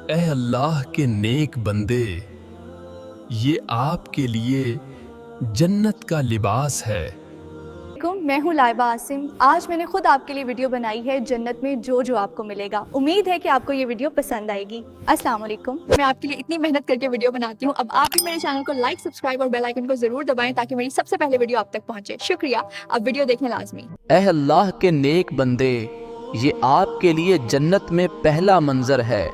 اے اللہ کے نیک بندے، یہ آپ کے لیے جنت کا لباس ہے۔ میں ہوں لائبہ عاصم۔ آج میں نے خود آپ کے لیے ویڈیو بنائی ہے جنت میں جو جو آپ کو ملے گا۔ امید ہے کہ آپ کو یہ ویڈیو پسند آئے گی۔ السلام علیکم۔ میں آپ کے لیے اتنی محنت کر کے ویڈیو بناتی ہوں، اب آپ بھی میرے چینل کو لائک، سبسکرائب اور بیل آئیکن کو ضرور دبائیں تاکہ میری سب سے پہلے ویڈیو آپ تک پہنچے۔ شکریہ، اب ویڈیو دیکھیں لازمی۔ اے اللہ کے نیک بندے، یہ آپ کے لیے جنت میں پہلا منظر ہے،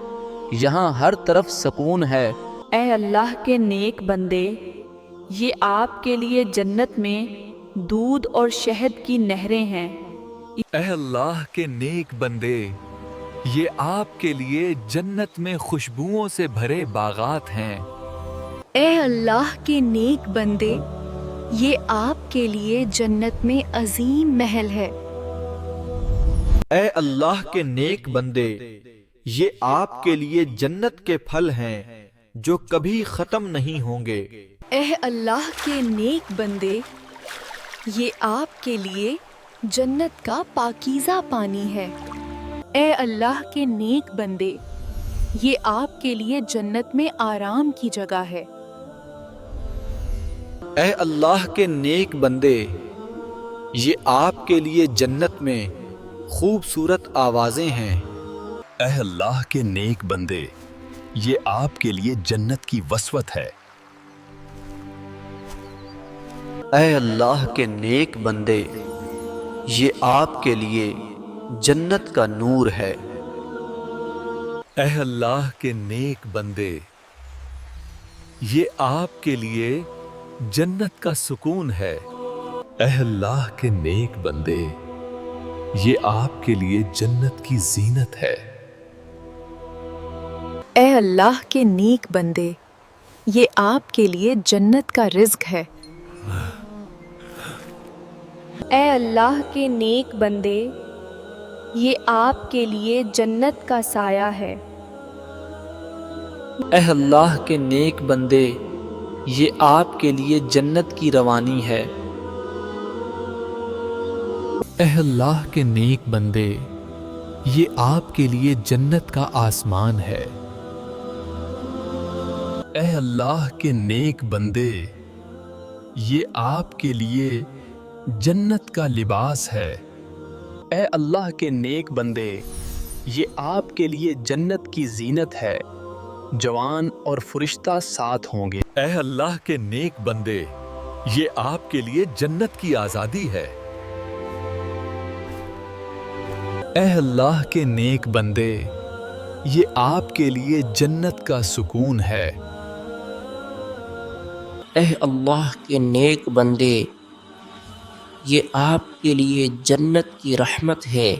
یہاں ہر طرف سکون ہے۔ اے اللہ کے نیک بندے، یہ آپ کے لیے جنت میں دودھ اور شہد کی نہریں ہیں۔ اے اللہ کے نیک بندے، یہ آپ کے لیے جنت میں خوشبوؤں سے بھرے باغات ہیں۔ اے اللہ کے نیک بندے، یہ آپ کے لیے جنت میں عظیم محل ہے۔ اے اللہ کے نیک بندے، یہ آپ کے لیے جنت کے پھل ہیں جو کبھی ختم نہیں ہوں گے۔ اے اللہ کے نیک بندے، یہ آپ کے لیے جنت کا پاکیزہ پانی ہے۔ اے اللہ کے نیک بندے، یہ آپ کے لیے جنت میں آرام کی جگہ ہے۔ اے اللہ کے نیک بندے، یہ آپ کے لیے جنت میں خوبصورت آوازیں ہیں۔ اے اللہ کے نیک بندے، یہ آپ کے لیے جنت کی وسعت ہے۔ اے اللہ کے نیک بندے، یہ آپ کے لیے جنت کا نور ہے۔ اے اللہ کے نیک بندے، یہ آپ کے لیے جنت کا سکون ہے۔ اے اللہ کے نیک بندے، یہ آپ کے لیے جنت کی زینت ہے۔ اے اللہ کے نیک بندے، یہ آپ کے لیے جنت کا رزق ہے۔ اے اللہ کے نیک بندے، یہ آپ کے لیے جنت کا سایہ ہے۔ اے اللہ کے نیک بندے، یہ آپ کے لیے جنت کی روانی ہے۔ اے اللہ کے نیک بندے، یہ آپ کے لیے جنت کا آسمان ہے۔ اے اللہ کے نیک بندے، یہ آپ کے لیے جنت کا لباس ہے۔ اے اللہ کے نیک بندے، یہ آپ کے لیے جنت کی زینت ہے، جوان اور فرشتہ ساتھ ہوں گے۔ اے اللہ کے نیک بندے، یہ آپ کے لیے جنت کی آزادی ہے۔ اے اللہ کے نیک بندے، یہ آپ کے لیے جنت کا سکون ہے۔ اے اللہ کے نیک بندے، یہ آپ کے لیے جنت کی رحمت ہے۔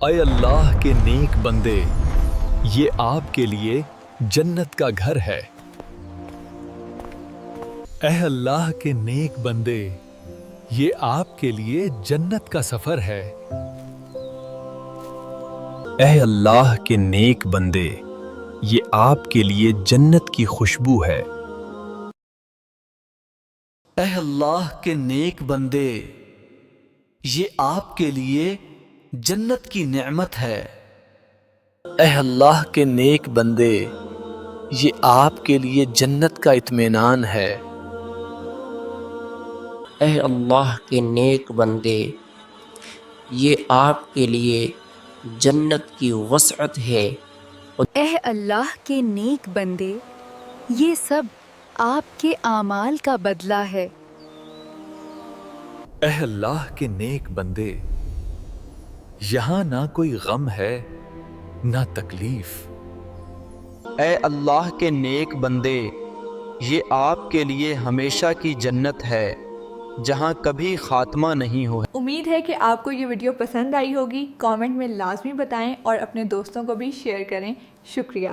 اے اللہ کے نیک بندے، یہ آپ کے لیے جنت کا گھر ہے۔ اے اللہ کے نیک بندے، یہ آپ کے لیے جنت کا سفر ہے۔ اے اللہ کے نیک بندے، یہ آپ کے لیے جنت کی خوشبو ہے۔ اے اللہ کے نیک بندے، یہ آپ کے لیے جنت کی نعمت ہے۔ اے اللہ کے نیک بندے، یہ آپ کے لیے جنت کا اطمینان ہے۔ اے اللہ کے نیک بندے، یہ آپ کے لیے جنت کی وسعت ہے۔ اے اللہ کے نیک بندے، یہ سب آپ کے اعمال کا بدلہ ہے۔ اے اللہ کے نیک بندے، یہاں نہ کوئی غم ہے نہ تکلیف۔ اے اللہ کے نیک بندے، یہ آپ کے لیے ہمیشہ کی جنت ہے، جہاں کبھی خاتمہ نہیں ہو۔ امید ہے کہ آپ کو یہ ویڈیو پسند آئی ہوگی۔ کامنٹ میں لازمی بتائیں اور اپنے دوستوں کو بھی شیئر کریں۔ شکریہ۔